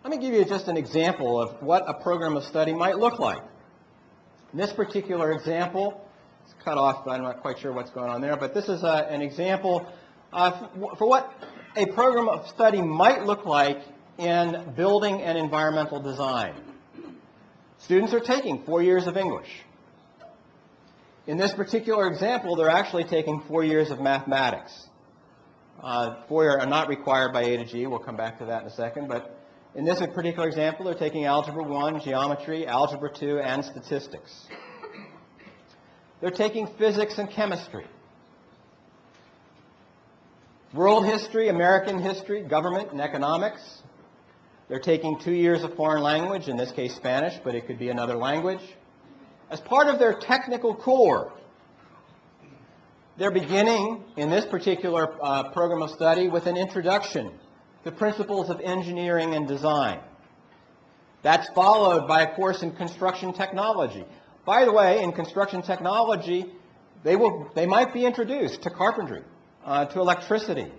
Let me give you just an example of what a program of study might look like. In this particular example, it's cut off, but I'm not quite sure what's going on there, but this is an example for what a program of study might look like in building and environmental design. Students are taking 4 years of English. In this particular example, they're actually taking 4 years of mathematics. 4 are not required by A to G. We'll come back to that in a second. But in this particular example, they're taking Algebra 1, Geometry, Algebra 2, and Statistics. They're taking Physics and Chemistry. World History, American History, Government, and Economics. They're taking 2 years of foreign language, in this case Spanish, but it could be another language. As part of their technical core, they're beginning, in this particular program of study, with an introduction to principles of engineering and design. That's followed by a course in construction technology. By the way, in construction technology, they might be introduced to carpentry, to electricity,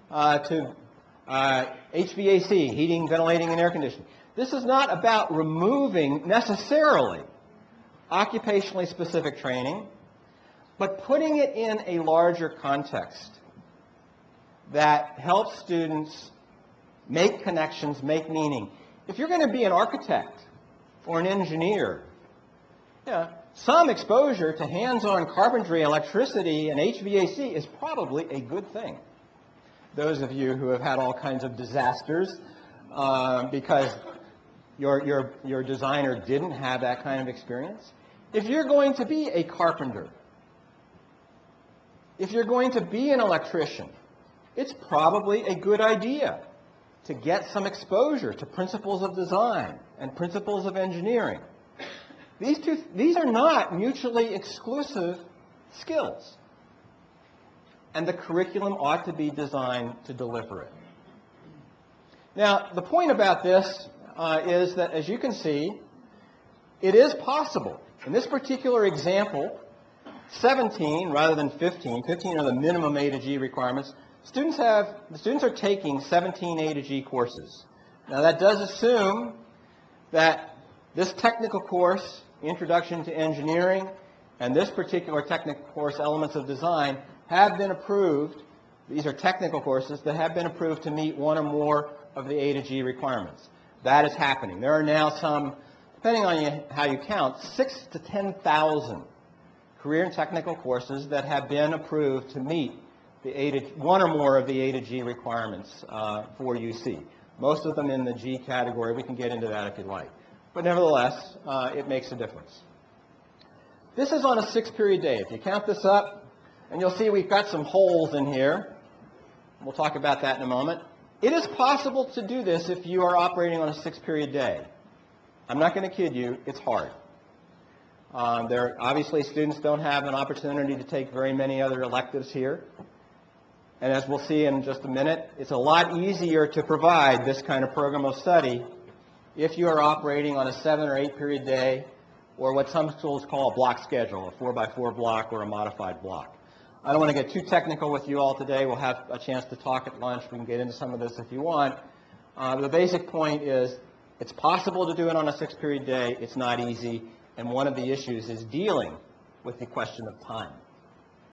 to HVAC, heating, ventilating, and air conditioning. This is not about removing necessarily occupationally specific training, but putting it in a larger context that helps students make connections, make meaning. If you're going to be an architect or an engineer, some exposure to hands-on carpentry, electricity, and HVAC is probably a good thing. Those of you who have had all kinds of disasters because your designer didn't have that kind of experience. If you're going to be a carpenter, if you're going to be an electrician, it's probably a good idea to get some exposure to principles of design and principles of engineering. These are not mutually exclusive skills. And the curriculum ought to be designed to deliver it. Now, the point about this is that, as you can see, it is possible. In this particular example, 17 rather than 15 are the minimum A to G requirements. The students are taking 17 A to G courses. Now, that does assume that this technical course, Introduction to Engineering, and this particular technical course, Elements of Design, have been approved. These are technical courses that have been approved to meet one or more of the A to G requirements. That is happening. There are now some, depending on how you count, 6,000 to 10,000 career and technical courses that have been approved to meet the one or more of the A to G requirements for UC. Most of them in the G category. We can get into that if you'd like. But nevertheless, it makes a difference. This is on a 6-period day. If you count this up, and you'll see we've got some holes in here. We'll talk about that in a moment. It is possible to do this if you are operating on a 6-period day. I'm not going to kid you, it's hard. Obviously, students don't have an opportunity to take very many other electives here. And as we'll see in just a minute, it's a lot easier to provide this kind of program of study if you are operating on a 7 or 8-period day, or what some schools call a block schedule, a 4x4 block or a modified block. I don't want to get too technical with you all today. We'll have a chance to talk at lunch. We can get into some of this if you want. The basic point is it's possible to do it on a 6-period day. It's not easy. And one of the issues is dealing with the question of time.